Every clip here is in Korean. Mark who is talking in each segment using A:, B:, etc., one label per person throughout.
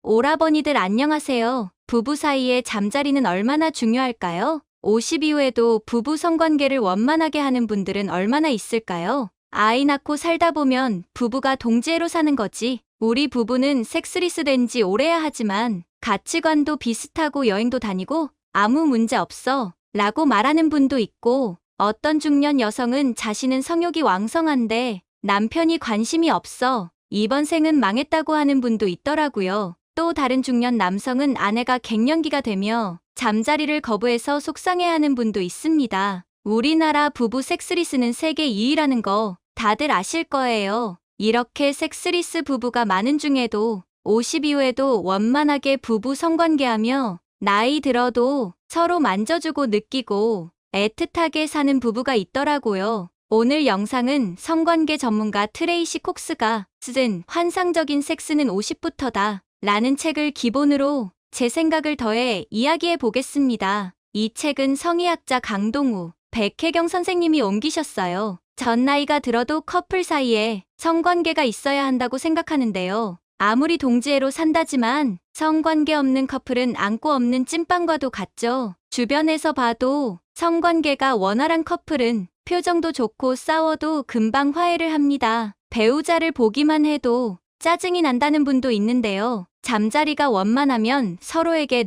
A: 오라버니들 안녕하세요. 부부 사이의 잠자리는 얼마나 중요할까요? 50 이후에도 부부 성관계를 원만하게 하는 분들은 얼마나 있을까요? 아이 낳고 살다 보면 부부가 동지애로 사는 거지. 우리 부부는 섹스리스 된 지 오래야 하지만 가치관도 비슷하고 여행도 다니고 아무 문제 없어 라고 말하는 분도 있고, 어떤 중년 여성은 자신은 성욕이 왕성한데 남편이 관심이 없어 이번 생은 망했다고 하는 분도 있더라고요. 또 다른 중년 남성은 아내가 갱년기가 되며 잠자리를 거부해서 속상해하는 분도 있습니다. 우리나라 부부 섹스리스는 세계 2위라는 거 다들 아실 거예요. 이렇게 섹스리스 부부가 많은 중에도 50 이후에도 원만하게 부부 성관계하며 나이 들어도 서로 만져주고 느끼고 애틋하게 사는 부부가 있더라고요. 오늘 영상은 성관계 전문가 트레이시 콕스가 쓴 환상적인 섹스는 50부터다 라는 책을 기본으로 제 생각을 더해 이야기해 보겠습니다. 이 책은 성의학자 강동우, 백혜경 선생님이 옮기셨어요. 전 나이가 들어도 커플 사이에 성관계가 있어야 한다고 생각하는데요. 아무리 동지애로 산다지만 성관계 없는 커플은 안고 없는 찐빵과도 같죠. 주변에서 봐도 성관계가 원활한 커플은 표정도 좋고 싸워도 금방 화해를 합니다. 배우자를 보기만 해도 짜증이 난다는 분도 있는데요. 잠자리가 원만하면 서로에게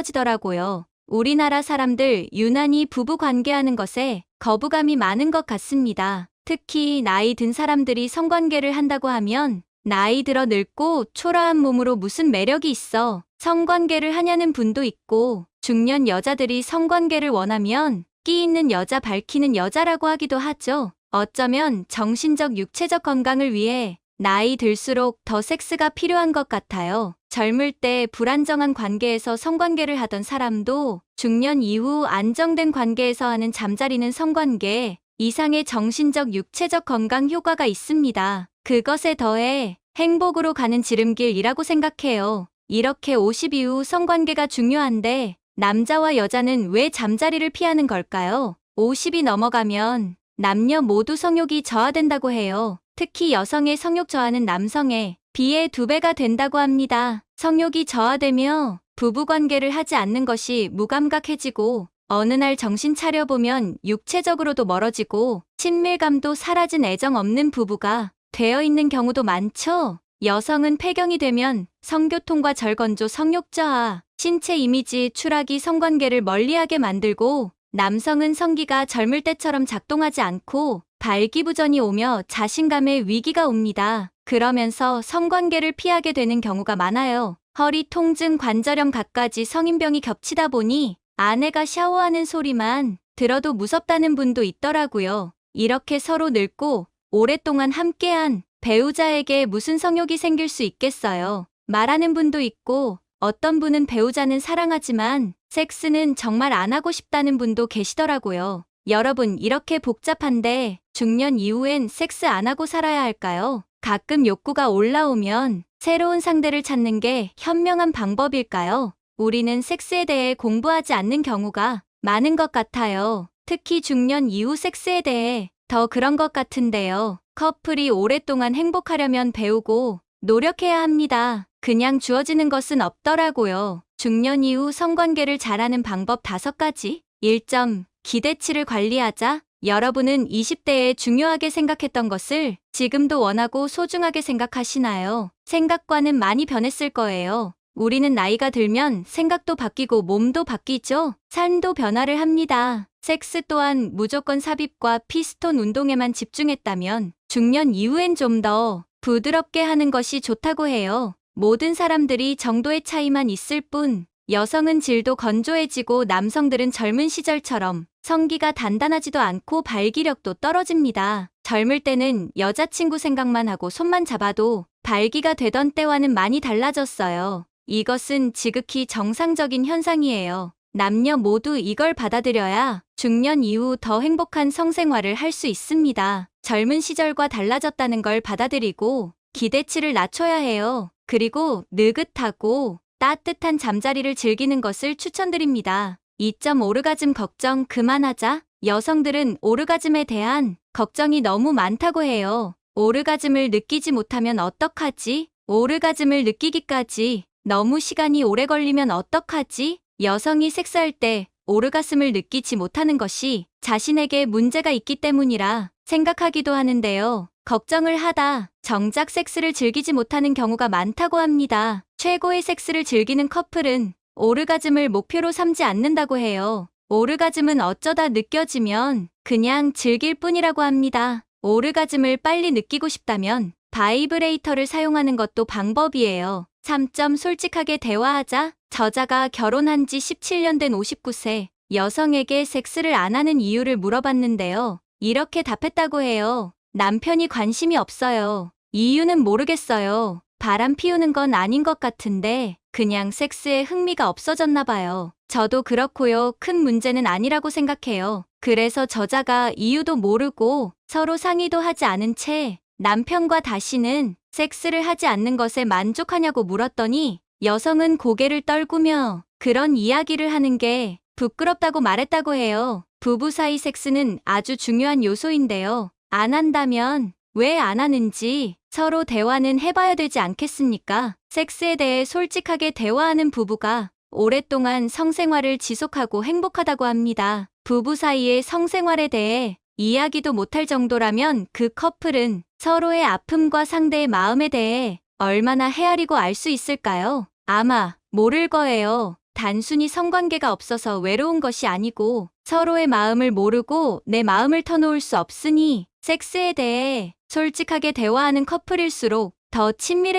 A: 너그러워지더라고요. 우리나라 사람들 유난히 부부 관계하는 것에 거부감이 많은 것 같습니다. 특히 나이 든 사람들이 성관계를 한다고 하면 나이 들어 늙고 초라한 몸으로 무슨 매력이 있어 성관계를 하냐는 분도 있고, 중년 여자들이 성관계를 원하면 끼 있는 여자 밝히는 여자라고 하기도 하죠. 어쩌면 정신적 육체적 건강을 위해 나이 들수록 더 섹스가 필요한 것 같아요. 젊을 때 불안정한 관계에서 성관계를 하던 사람도 중년 이후 안정된 관계에서 하는 잠자리는 성관계 이상의 정신적 육체적 건강 효과가 있습니다. 그것에 더해 행복으로 가는 지름길이라고 생각해요. 이렇게 50 이후 성관계가 중요한데 남자와 여자는 왜 잠자리를 피하는 걸까요? 50이 넘어가면 남녀 모두 성욕이 저하된다고 해요. 특히 여성의 성욕 저하는 남성에 비해 2배가 된다고 합니다. 성욕이 저하되며 부부관계를 하지 않는 것이 무감각해지고 어느 날 정신 차려보면 육체적으로도 멀어지고 친밀감도 사라진 애정 없는 부부가 되어 있는 경우도 많죠. 여성은 폐경이 되면 성교통과 절건조 성욕 저하, 신체 이미지 추락이 성관계를 멀리하게 만들고, 남성은 성기가 젊을 때처럼 작동하지 않고 발기부전이 오며 자신감의 위기가 옵니다. 그러면서 성관계를 피하게 되는 경우가 많아요. 허리 통증, 관절염 갖가지 성인병이 겹치다 보니 아내가 샤워하는 소리만 들어도 무섭다는 분도 있더라고요. 이렇게 서로 늙고 오랫동안 함께한 배우자에게 무슨 성욕이 생길 수 있겠어요. 말하는 분도 있고, 어떤 분은 배우자는 사랑하지만 섹스는 정말 안 하고 싶다는 분도 계시더라고요. 여러분, 이렇게 복잡한데 중년 이후엔 섹스 안 하고 살아야 할까요? 가끔 욕구가 올라오면 새로운 상대를 찾는 게 현명한 방법일까요? 우리는 섹스에 대해 공부하지 않는 경우가 많은 것 같아요. 특히 중년 이후 섹스에 대해 더 그런 것 같은데요. 커플이 오랫동안 행복하려면 배우고 노력해야 합니다. 그냥 주어지는 것은 없더라고요. 중년 이후 성관계를 잘하는 방법 5가지. 1점. 기대치를 관리하자. 여러분은 20대에 중요하게 생각했던 것을 지금도 원하고 소중하게 생각하시나요? 생각과는 많이 변했을 거예요. 우리는 나이가 들면 생각도 바뀌고 몸도 바뀌죠. 삶도 변화를 합니다. 섹스 또한 무조건 삽입과 피스톤 운동에만 집중했다면 중년 이후엔 좀 더 부드럽게 하는 것이 좋다고 해요. 모든 사람들이 정도의 차이만 있을 뿐, 여성은 질도 건조해지고 남성들은 젊은 시절처럼 성기가 단단하지도 않고 발기력도 떨어집니다. 젊을 때는 여자친구 생각만 하고 손만 잡아도 발기가 되던 때와는 많이 달라졌어요. 이것은 지극히 정상적인 현상이에요. 남녀 모두 이걸 받아들여야 중년 이후 더 행복한 성생활을 할 수 있습니다. 젊은 시절과 달라졌다는 걸 받아들이고 기대치를 낮춰야 해요. 그리고 느긋하고 따뜻한 잠자리를 즐기는 것을 추천드립니다. 2점. 오르가즘 걱정 그만하자. 여성들은 오르가즘에 대한 걱정이 너무 많다고 해요. 오르가즘을 느끼지 못하면 어떡하지? 오르가즘을 느끼기까지 너무 시간이 오래 걸리면 어떡하지? 여성이 섹스할 때 오르가슴을 느끼지 못하는 것이 자신에게 문제가 있기 때문이라 생각하기도 하는데요. 걱정을 하다 정작 섹스를 즐기지 못하는 경우가 많다고 합니다. 최고의 섹스를 즐기는 커플은 오르가즘을 목표로 삼지 않는다고 해요. 오르가즘은 어쩌다 느껴지면 그냥 즐길 뿐이라고 합니다. 오르가즘을 빨리 느끼고 싶다면 바이브레이터를 사용하는 것도 방법이에요. 3점 솔직하게 대화하자. 저자가 결혼한 지 17년 된 59세 여성에게 섹스를 안 하는 이유를 물어봤는데요. 이렇게 답했다고 해요. 남편이 관심이 없어요. 이유는 모르겠어요. 바람 피우는 건 아닌 것 같은데 그냥 섹스에 흥미가 없어졌나 봐요. 저도 그렇고요. 큰 문제는 아니라고 생각해요. 그래서 저자가 이유도 모르고 서로 상의도 하지 않은 채 남편과 다시는 섹스를 하지 않는 것에 만족하냐고 물었더니 여성은 고개를 떨구며 그런 이야기를 하는 게 부끄럽다고 말했다고 해요. 부부 사이 섹스는 아주 중요한 요소인데요. 안 한다면 왜 안 하는지 서로 대화는 해봐야 되지 않겠습니까? 섹스에 대해 솔직하게 대화하는 부부가 오랫동안 성생활을 지속하고 행복하다고 합니다. 부부 사이의 성생활에 대해 이야기도 못할 정도라면 그 커플은 서로의 아픔과 상대의 마음에 대해 얼마나 헤아리고 알 수 있을까요? 아마 모를 거예요. 단순히 성관계가 없어서 외로운 것이 아니고 서로의 마음을 모르고 내 마음을 터놓을 수 없으니 섹스에 대해 솔직하게 대화하는 커플일수록 더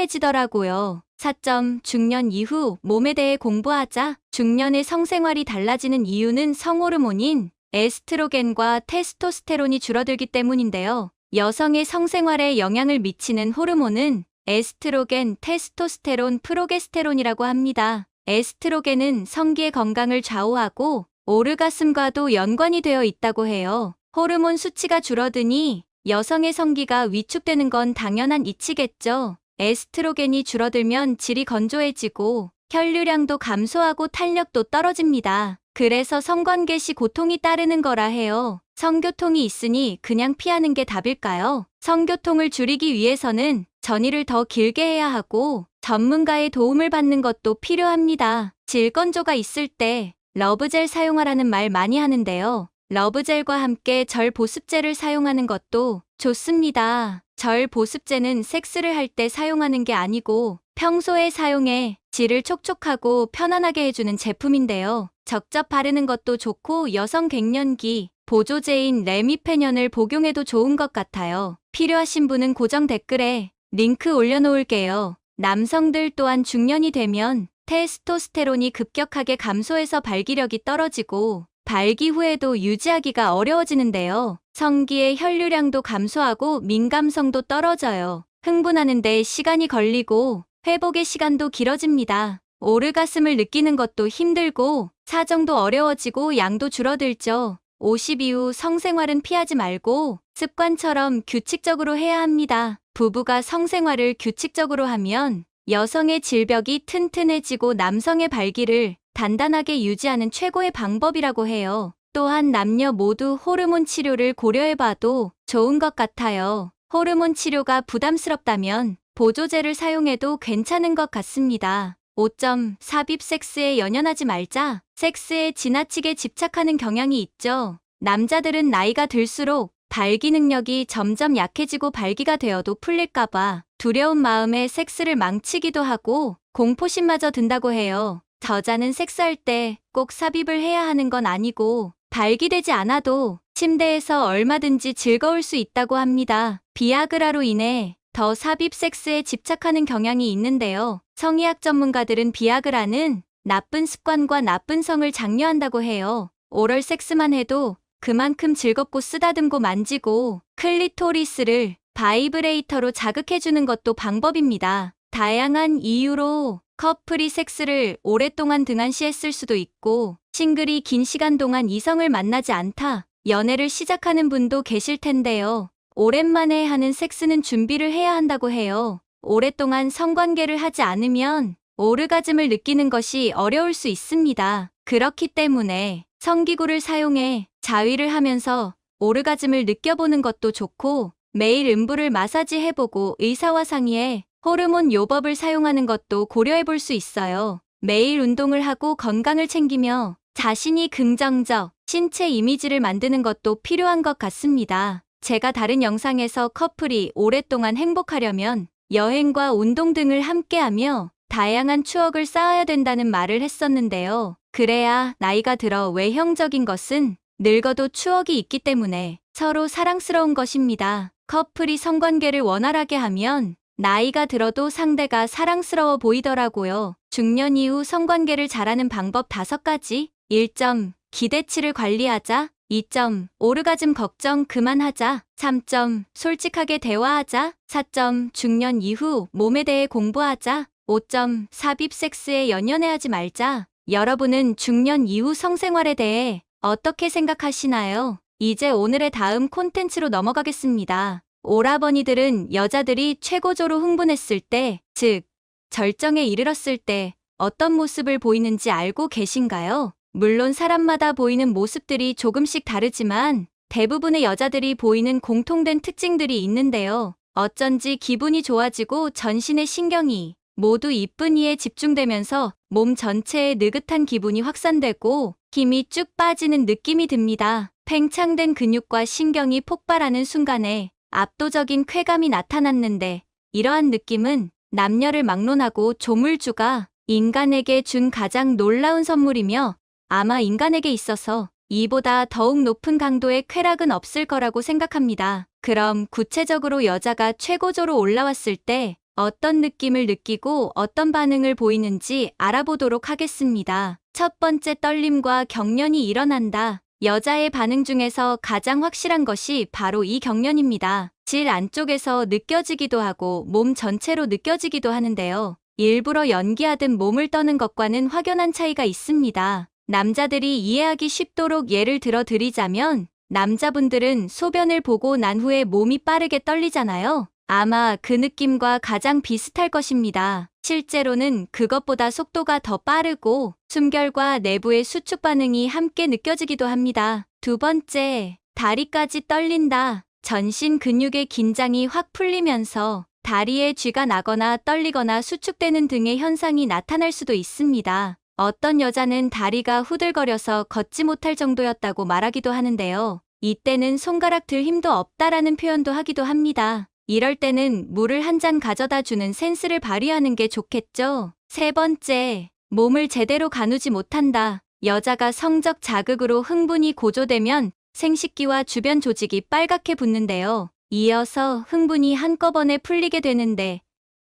A: 친밀해지더라고요. 4점 중년 이후 몸에 대해 공부하자. 중년의 성생활이 달라지는 이유는 성호르몬인 에스트로겐과 테스토스테론이 줄어들기 때문인데요. 여성의 성생활에 영향을 미치는 호르몬은 에스트로겐, 테스토스테론, 프로게스테론이라고 합니다. 에스트로겐은 성기의 건강을 좌우하고 오르가슴과도 연관이 되어 있다고 해요. 호르몬 수치가 줄어드니 여성의 성기가 위축되는 건 당연한 이치겠죠. 에스트로겐이 줄어들면 질이 건조해지고 혈류량도 감소하고 탄력도 떨어집니다. 그래서 성관계 시 고통이 따르는 거라 해요. 성교통이 있으니 그냥 피하는 게 답일까요? 성교통을 줄이기 위해서는 전이를 더 길게 해야 하고 전문가의 도움을 받는 것도 필요합니다. 질건조가 있을 때 러브젤 사용하라는 말 많이 하는데요. 러브젤과 함께 절 보습제를 사용하는 것도 좋습니다. 절 보습제는 섹스를 할 때 사용하는 게 아니고 평소에 사용해 질을 촉촉하고 편안하게 해주는 제품인데요. 적접 바르는 것도 좋고 여성 갱년기 보조제인 레미페년을 복용해도 좋은 것 같아요. 필요하신 분은 고정 댓글에 링크 올려놓을게요. 남성들 또한 중년이 되면 테스토스테론이 급격하게 감소해서 발기력이 떨어지고 발기 후에도 유지하기가 어려워지는데요. 성기의 혈류량도 감소하고 민감성도 떨어져요. 흥분하는데 시간이 걸리고 회복의 시간도 길어집니다. 오르가슴을 느끼는 것도 힘들고 사정도 어려워지고 양도 줄어들죠. 50 이후 성생활은 피하지 말고 습관처럼 규칙적으로 해야 합니다. 부부가 성생활을 규칙적으로 하면 여성의 질벽이 튼튼해지고 남성의 발기를 단단하게 유지하는 최고의 방법이라고 해요. 또한 남녀 모두 호르몬 치료를 고려해봐도 좋은 것 같아요. 호르몬 치료가 부담스럽다면 보조제를 사용해도 괜찮은 것 같습니다. 5점 삽입 섹스에 연연하지 말자. 섹스에 지나치게 집착하는 경향이 있죠. 남자들은 나이가 들수록 발기 능력이 점점 약해지고 발기가 되어도 풀릴까봐 두려운 마음에 섹스를 망치기도 하고 공포심마저 든다고 해요. 저자는 섹스할 때 꼭 삽입을 해야 하는 건 아니고 발기되지 않아도 침대에서 얼마든지 즐거울 수 있다고 합니다. 비아그라로 인해 더 삽입 섹스에 집착하는 경향이 있는데요. 성의학 전문가들은 비아그라는 나쁜 습관과 나쁜 성을 장려한다고 해요. 오럴 섹스만 해도 그만큼 즐겁고 쓰다듬고 만지고 클리토리스를 바이브레이터로 자극해주는 것도 방법입니다. 다양한 이유로 커플이 섹스를 오랫동안 등한시했을 수도 있고 싱글이 긴 시간 동안 이성을 만나지 않다 연애를 시작하는 분도 계실 텐데요. 오랜만에 하는 섹스는 준비를 해야 한다고 해요. 오랫동안 성관계를 하지 않으면 오르가즘을 느끼는 것이 어려울 수 있습니다. 그렇기 때문에 성기구를 사용해 자위를 하면서 오르가즘을 느껴보는 것도 좋고 매일 음부를 마사지해보고 의사와 상의해 호르몬 요법을 사용하는 것도 고려해 볼 수 있어요. 매일 운동을 하고 건강을 챙기며 자신이 긍정적 신체 이미지를 만드는 것도 필요한 것 같습니다. 제가 다른 영상에서 커플이 오랫동안 행복하려면 여행과 운동 등을 함께하며 다양한 추억을 쌓아야 된다는 말을 했었는데요. 그래야 나이가 들어 외형적인 것은 늙어도 추억이 있기 때문에 서로 사랑스러운 것입니다. 커플이 성관계를 원활하게 하면 나이가 들어도 상대가 사랑스러워 보이더라고요. 중년 이후 성관계를 잘하는 방법 5가지. 1점. 기대치를 관리하자. 2점. 오르가즘 걱정 그만하자. 3점. 솔직하게 대화하자. 4점. 중년 이후 몸에 대해 공부하자. 5점. 삽입 섹스에 연연해하지 말자. 여러분은 중년 이후 성생활에 대해 어떻게 생각하시나요? 이제 오늘의 다음 콘텐츠로 넘어가겠습니다. 오라버니들은 여자들이 최고조로 흥분했을 때, 즉, 절정에 이르렀을 때 어떤 모습을 보이는지 알고 계신가요? 물론 사람마다 보이는 모습들이 조금씩 다르지만 대부분의 여자들이 보이는 공통된 특징들이 있는데요. 어쩐지 기분이 좋아지고 전신의 신경이 모두 이쁜 이에 집중되면서 몸 전체에 느긋한 기분이 확산되고 힘이 쭉 빠지는 느낌이 듭니다. 팽창된 근육과 신경이 폭발하는 순간에 압도적인 쾌감이 나타났는데 이러한 느낌은 남녀를 막론하고 조물주가 인간에게 준 가장 놀라운 선물이며 아마 인간에게 있어서 이보다 더욱 높은 강도의 쾌락은 없을 거라고 생각합니다. 그럼 구체적으로 여자가 최고조로 올라왔을 때 어떤 느낌을 느끼고 어떤 반응을 보이는지 알아보도록 하겠습니다. 첫 번째, 떨림과 경련이 일어난다. 여자의 반응 중에서 가장 확실한 것이 바로 이 경련입니다. 질 안쪽에서 느껴지기도 하고 몸 전체로 느껴지기도 하는데요. 일부러 연기하듯 몸을 떠는 것과는 확연한 차이가 있습니다. 남자들이 이해하기 쉽도록 예를 들어 드리자면 남자분들은 소변을 보고 난 후에 몸이 빠르게 떨리잖아요. 아마 그 느낌과 가장 비슷할 것입니다. 실제로는 그것보다 속도가 더 빠르고 숨결과 내부의 수축 반응이 함께 느껴지기도 합니다. 두 번째, 다리까지 떨린다. 전신 근육의 긴장이 확 풀리면서 다리에 쥐가 나거나 떨리거나 수축되는 등의 현상이 나타날 수도 있습니다. 어떤 여자는 다리가 후들거려서 걷지 못할 정도였다고 말하기도 하는데요. 이때는 손가락 들 힘도 없다라는 표현도 하기도 합니다. 이럴 때는 물을 한 잔 가져다 주는 센스를 발휘하는 게 좋겠죠. 세 번째, 몸을 제대로 가누지 못한다. 여자가 성적 자극으로 흥분이 고조되면 생식기와 주변 조직이 빨갛게 붓는데요. 이어서 흥분이 한꺼번에 풀리게 되는데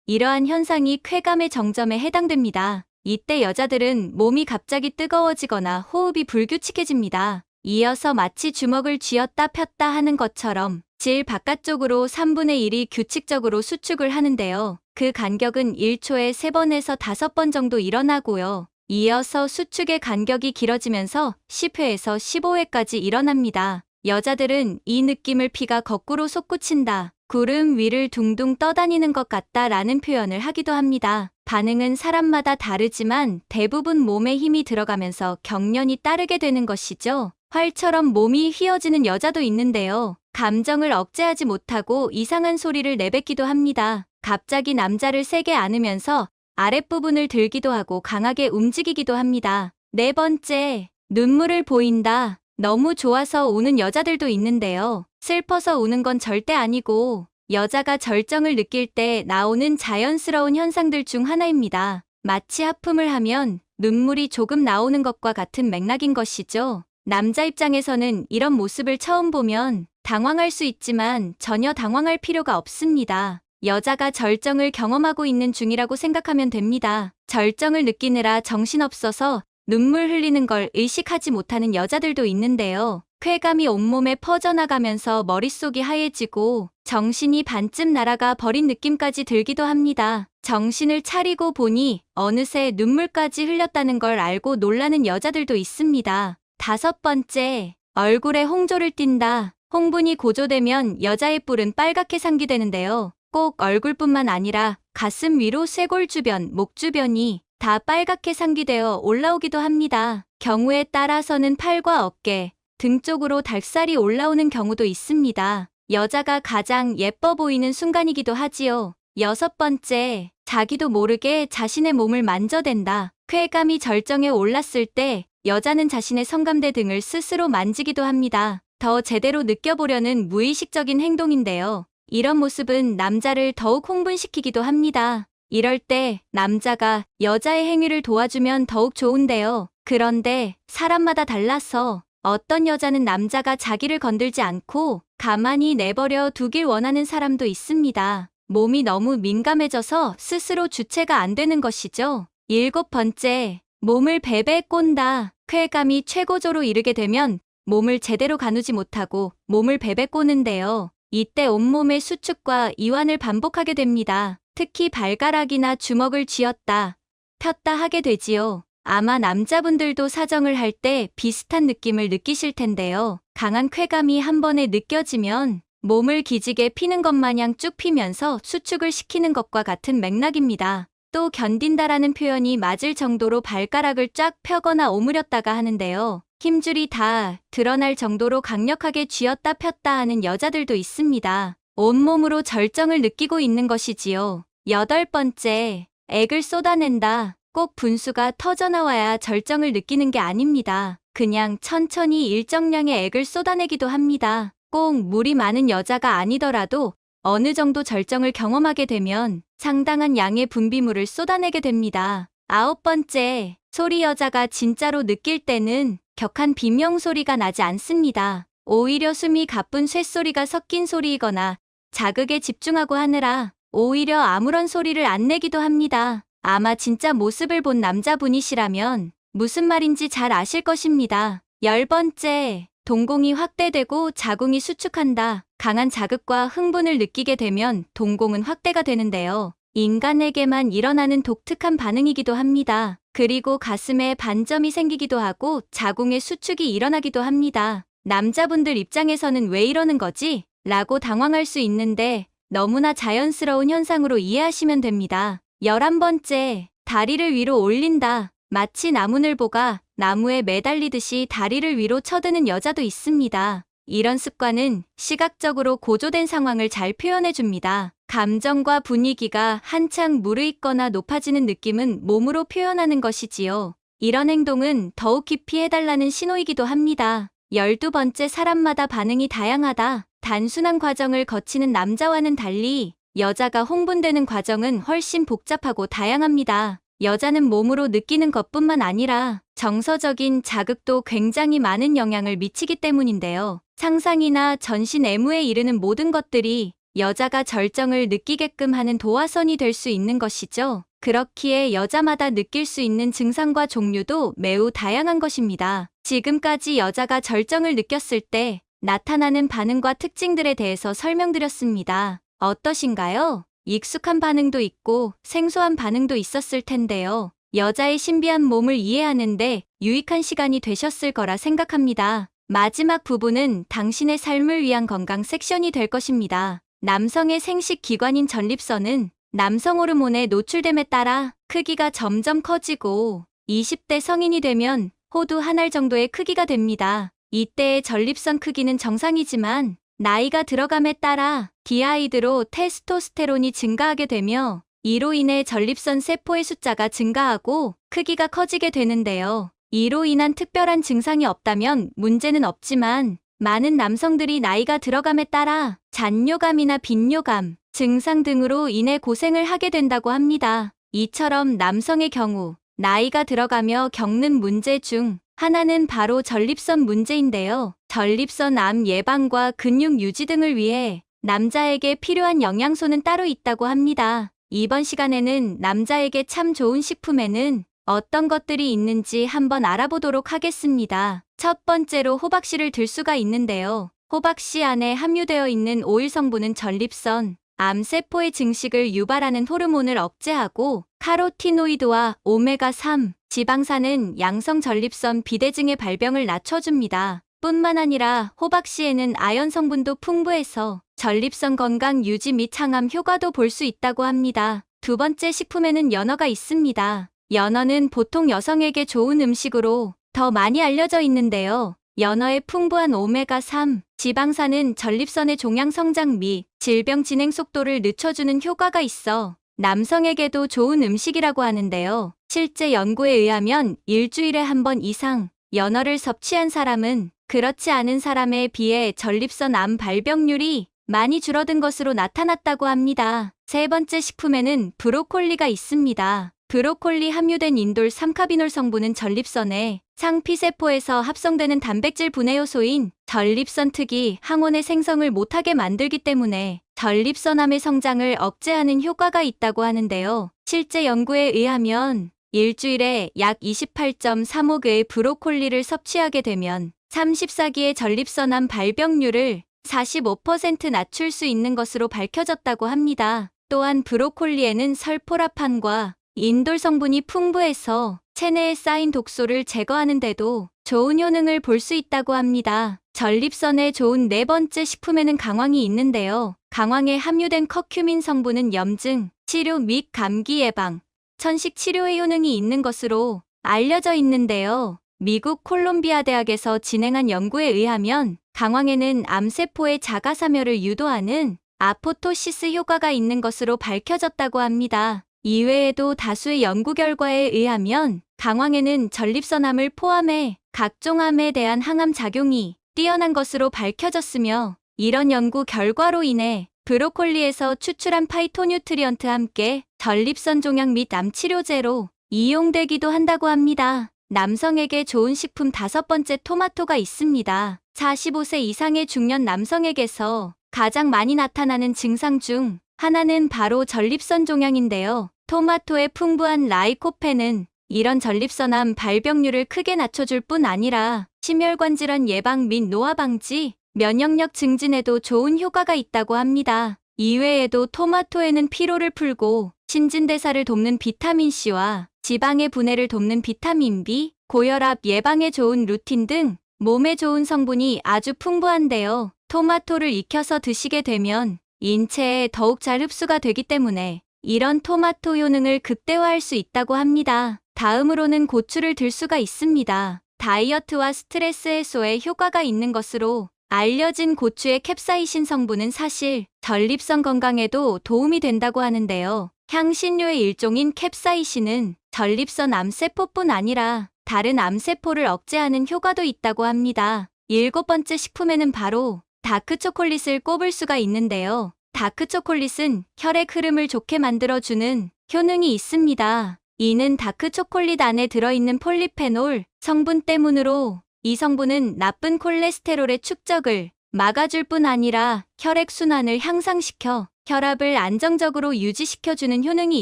A: 이러한 현상이 쾌감의 정점에 해당됩니다. 이때 여자들은 몸이 갑자기 뜨거워지거나 호흡이 불규칙해집니다. 이어서 마치 주먹을 쥐었다 폈다 하는 것처럼 질 바깥쪽으로 3분의 1이 규칙적으로 수축을 하는데요. 그 간격은 1초에 3번에서 5번 정도 일어나고요. 이어서 수축의 간격이 길어지면서 10회에서 15회까지 일어납니다. 여자들은 이 느낌을 피가 거꾸로 솟구친다, 구름 위를 둥둥 떠다니는 것 같다 라는 표현을 하기도 합니다. 반응은 사람마다 다르지만 대부분 몸에 힘이 들어가면서 경련이 따르게 되는 것이죠. 활처럼 몸이 휘어지는 여자도 있는데요. 감정을 억제하지 못하고 이상한 소리를 내뱉기도 합니다. 갑자기 남자를 세게 안으면서 아랫부분을 들기도 하고 강하게 움직이기도 합니다. 네 번째, 눈물을 보인다. 너무 좋아서 우는 여자들도 있는데요. 슬퍼서 우는 건 절대 아니고 여자가 절정을 느낄 때 나오는 자연스러운 현상들 중 하나입니다. 마치 하품을 하면 눈물이 조금 나오는 것과 같은 맥락인 것이죠. 남자 입장에서는 이런 모습을 처음 보면 당황할 수 있지만 전혀 당황할 필요가 없습니다. 여자가 절정을 경험하고 있는 중이라고 생각하면 됩니다. 절정을 느끼느라 정신없어서 눈물 흘리는 걸 의식하지 못하는 여자들도 있는데요. 쾌감이 온몸에 퍼져나가면서 머릿속이 하얘지고 정신이 반쯤 날아가 버린 느낌까지 들기도 합니다. 정신을 차리고 보니 어느새 눈물까지 흘렸다는 걸 알고 놀라는 여자들도 있습니다. 다섯 번째, 얼굴에 홍조를 띈다. 홍분이 고조되면 여자의 뿔은 빨갛게 상기되는데요. 꼭 얼굴뿐만 아니라 가슴 위로 쇄골 주변, 목 주변이 다 빨갛게 상기되어 올라오기도 합니다. 경우에 따라서는 팔과 어깨, 등 쪽으로 닭살이 올라오는 경우도 있습니다. 여자가 가장 예뻐 보이는 순간이기도 하지요. 6번째, 자기도 모르게 자신의 몸을 만져댄다. 쾌감이 절정에 올랐을 때 여자는 자신의 성감대 등을 스스로 만지기도 합니다. 더 제대로 느껴보려는 무의식적인 행동인데요. 이런 모습은 남자를 더욱 흥분시키기도 합니다. 이럴 때 남자가 여자의 행위를 도와주면 더욱 좋은데요. 그런데 사람마다 달라서 어떤 여자는 남자가 자기를 건들지 않고 가만히 내버려 두길 원하는 사람도 있습니다. 몸이 너무 민감해져서 스스로 주체가 안 되는 것이죠. 7번째, 몸을 베베 꼰다. 쾌감이 최고조로 이르게 되면 몸을 제대로 가누지 못하고 몸을 베베 꼬는데요. 이때 온몸의 수축과 이완을 반복하게 됩니다. 특히 발가락이나 주먹을 쥐었다, 폈다 하게 되지요. 아마 남자분들도 사정을 할 때 비슷한 느낌을 느끼실 텐데요. 강한 쾌감이 한 번에 느껴지면 몸을 기지개 피는 것 마냥 쭉 피면서 수축을 시키는 것과 같은 맥락입니다. 또 견딘다라는 표현이 맞을 정도로 발가락을 쫙 펴거나 오므렸다가 하는데요. 힘줄이 다 드러날 정도로 강력하게 쥐었다 폈다 하는 여자들도 있습니다. 온몸으로 절정을 느끼고 있는 것이지요. 8번째, 액을 쏟아낸다. 꼭 분수가 터져나와야 절정을 느끼는 게 아닙니다. 그냥 천천히 일정량의 액을 쏟아내기도 합니다. 꼭 물이 많은 여자가 아니더라도 어느 정도 절정을 경험하게 되면 상당한 양의 분비물을 쏟아내게 됩니다. 9번째, 소리. 여자가 진짜로 느낄 때는 격한 비명 소리가 나지 않습니다. 오히려 숨이 가쁜 쇳소리가 섞인 소리이거나 자극에 집중하고 하느라 오히려 아무런 소리를 안 내기도 합니다. 아마 진짜 모습을 본 남자분이시라면 무슨 말인지 잘 아실 것입니다. 10번째, 동공이 확대되고 자궁이 수축한다. 강한 자극과 흥분을 느끼게 되면 동공은 확대가 되는데요. 인간에게만 일어나는 독특한 반응이기도 합니다. 그리고 가슴에 반점이 생기기도 하고 자궁의 수축이 일어나기도 합니다. 남자분들 입장에서는 왜 이러는 거지? 라고 당황할 수 있는데 너무나 자연스러운 현상으로 이해하시면 됩니다. 11번째, 다리를 위로 올린다. 마치 나무늘보가 나무에 매달리듯이 다리를 위로 쳐드는 여자도 있습니다. 이런 습관은 시각적으로 고조된 상황을 잘 표현해줍니다. 감정과 분위기가 한창 무르익거나 높아지는 느낌은 몸으로 표현하는 것이지요. 이런 행동은 더욱 깊이 해달라는 신호이기도 합니다. 12번째, 사람마다 반응이 다양하다. 단순한 과정을 거치는 남자와는 달리 여자가 흥분되는 과정은 훨씬 복잡하고 다양합니다. 여자는 몸으로 느끼는 것뿐만 아니라 정서적인 자극도 굉장히 많은 영향을 미치기 때문인데요. 상상이나 전신 애무에 이르는 모든 것들이 여자가 절정을 느끼게끔 하는 도화선이 될 수 있는 것이죠. 그렇기에 여자마다 느낄 수 있는 증상과 종류도 매우 다양한 것입니다. 지금까지 여자가 절정을 느꼈을 때 나타나는 반응과 특징들에 대해서 설명드렸습니다. 어떠신가요? 익숙한 반응도 있고 생소한 반응도 있었을 텐데요. 여자의 신비한 몸을 이해하는데 유익한 시간이 되셨을 거라 생각합니다. 마지막 부분은 당신의 삶을 위한 건강 섹션이 될 것입니다. 남성의 생식 기관인 전립선은 남성 호르몬에 노출됨에 따라 크기가 점점 커지고 20대 성인이 되면 호두 한 알 정도의 크기가 됩니다. 이때의 전립선 크기는 정상이지만 나이가 들어감에 따라 디하이드로 테스토스테론이 증가하게 되며 이로 인해 전립선 세포의 숫자가 증가하고 크기가 커지게 되는데요. 이로 인한 특별한 증상이 없다면 문제는 없지만 많은 남성들이 나이가 들어감에 따라 잔뇨감이나 빈뇨감 증상 등으로 인해 고생을 하게 된다고 합니다. 이처럼 남성의 경우 나이가 들어가며 겪는 문제 중 하나는 바로 전립선 문제인데요. 전립선 암 예방과 근육 유지 등을 위해 남자에게 필요한 영양소는 따로 있다고 합니다. 이번 시간에는 남자에게 참 좋은 식품에는 어떤 것들이 있는지 한번 알아보도록 하겠습니다. 첫 번째로 호박씨를 들 수가 있는데요. 호박씨 안에 함유되어 있는 오일 성분은 전립선, 암세포의 증식을 유발하는 호르몬을 억제하고 카로티노이드와 오메가3, 지방산은 양성 전립선 비대증의 발병을 낮춰줍니다. 뿐만 아니라 호박씨에는 아연 성분도 풍부해서 전립선 건강 유지 및 항암 효과도 볼 수 있다고 합니다. 두 번째 식품에는 연어가 있습니다. 연어는 보통 여성에게 좋은 음식으로 더 많이 알려져 있는데요. 연어의 풍부한 오메가3, 지방산은 전립선의 종양 성장 및 질병 진행 속도를 늦춰주는 효과가 있어 남성에게도 좋은 음식이라고 하는데요. 실제 연구에 의하면 일주일에 한 번 이상 연어를 섭취한 사람은 그렇지 않은 사람에 비해 전립선 암 발병률이 많이 줄어든 것으로 나타났다고 합니다. 세 번째 식품에는 브로콜리가 있습니다. 브로콜리 함유된 인돌 3카비놀 성분은 전립선의 상피세포에서 합성되는 단백질 분해 요소인 전립선 특이 항원의 생성을 못하게 만들기 때문에 전립선암의 성장을 억제하는 효과가 있다고 하는데요. 실제 연구에 의하면 일주일에 약 28.35g의 브로콜리를 섭취하게 되면 34기의 전립선암 발병률을 45% 낮출 수 있는 것으로 밝혀졌다고 합니다. 또한 브로콜리에는 설포라판과 인돌 성분이 풍부해서 체내에 쌓인 독소를 제거하는 데도 좋은 효능을 볼 수 있다고 합니다. 전립선에 좋은 네 번째 식품에는 강황이 있는데요. 강황에 함유된 커큐민 성분은 염증 치료 및 감기 예방, 천식 치료에 효능이 있는 것으로 알려져 있는데요. 미국 콜롬비아 대학에서 진행한 연구에 의하면 강황에는 암세포의 자가사멸을 유도하는 아포토시스 효과가 있는 것으로 밝혀졌다고 합니다. 이외에도 다수의 연구 결과에 의하면 강황에는 전립선암을 포함해 각종 암에 대한 항암 작용이 뛰어난 것으로 밝혀졌으며 이런 연구 결과로 인해 브로콜리에서 추출한 파이토뉴트리언트와 함께 전립선 종양 및 암 치료제로 이용되기도 한다고 합니다. 남성에게 좋은 식품 다섯 번째 토마토가 있습니다. 45세 이상의 중년 남성에게서 가장 많이 나타나는 증상 중 하나는 바로 전립선 종양인데요. 토마토의 풍부한 라이코펜은 이런 전립선암 발병률을 크게 낮춰줄 뿐 아니라 심혈관 질환 예방 및 노화 방지, 면역력 증진에도 좋은 효과가 있다고 합니다. 이외에도 토마토에는 피로를 풀고 신진대사를 돕는 비타민C와 지방의 분해를 돕는 비타민 B, 고혈압 예방에 좋은 루틴 등 몸에 좋은 성분이 아주 풍부한데요. 토마토를 익혀서 드시게 되면 인체에 더욱 잘 흡수가 되기 때문에 이런 토마토 효능을 극대화할 수 있다고 합니다. 다음으로는 고추를 들 수가 있습니다. 다이어트와 스트레스 해소에 효과가 있는 것으로 알려진 고추의 캡사이신 성분은 사실 전립선 건강에도 도움이 된다고 하는데요. 향신료의 일종인 캡사이신은 전립선 암세포뿐 아니라 다른 암세포를 억제하는 효과도 있다고 합니다. 일곱 번째 식품에는 바로 다크초콜릿을 꼽을 수가 있는데요. 다크초콜릿은 혈액 흐름을 좋게 만들어주는 효능이 있습니다. 이는 다크초콜릿 안에 들어있는 폴리페놀 성분 때문으로 이 성분은 나쁜 콜레스테롤의 축적을 막아줄 뿐 아니라 혈액 순환을 향상시켜 혈압을 안정적으로 유지시켜주는 효능이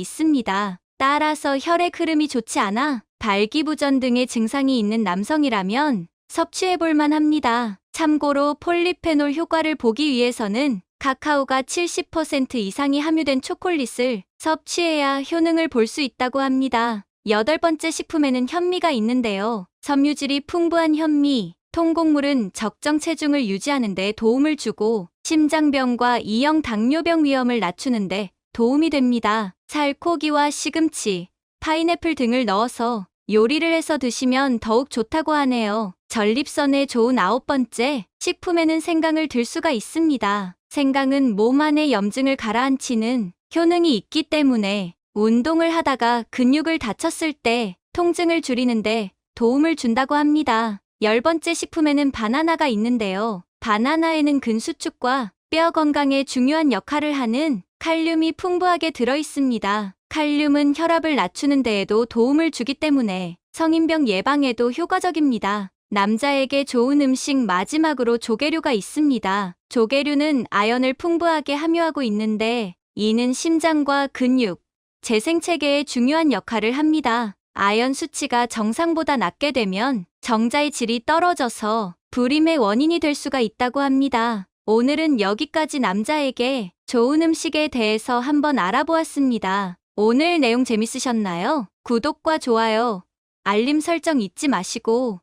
A: 있습니다. 따라서 혈액 흐름이 좋지 않아 발기부전 등의 증상이 있는 남성이라면 섭취해볼만 합니다. 참고로 폴리페놀 효과를 보기 위해서는 카카오가 70% 이상이 함유된 초콜릿을 섭취해야 효능을 볼 수 있다고 합니다. 여덟 번째 식품에는 현미가 있는데요. 섬유질이 풍부한 현미, 통곡물은 적정 체중을 유지하는 데 도움을 주고 심장병과 이형 당뇨병 위험을 낮추는 데 도움이 됩니다. 살코기와 시금치, 파인애플 등을 넣어서 요리를 해서 드시면 더욱 좋다고 하네요. 전립선에 좋은 아홉 번째 식품에는 생강을 들 수가 있습니다. 생강은 몸 안의 염증을 가라앉히는 효능이 있기 때문에 운동을 하다가 근육을 다쳤을 때 통증을 줄이는데 도움을 준다고 합니다. 열 번째 식품에는 바나나가 있는데요. 바나나에는 근수축과 뼈 건강에 중요한 역할을 하는 칼륨이 풍부하게 들어있습니다. 칼륨은 혈압을 낮추는 데에도 도움을 주기 때문에 성인병 예방에도 효과적입니다. 남자에게 좋은 음식 마지막으로 조개류가 있습니다. 조개류는 아연을 풍부하게 함유하고 있는데 이는 심장과 근육, 재생체계에 중요한 역할을 합니다. 아연 수치가 정상보다 낮게 되면 정자의 질이 떨어져서 불임의 원인이 될 수가 있다고 합니다. 오늘은 여기까지 남자에게 좋은 음식에 대해서 한번 알아보았습니다. 오늘 내용 재밌으셨나요? 구독과 좋아요, 알림 설정 잊지 마시고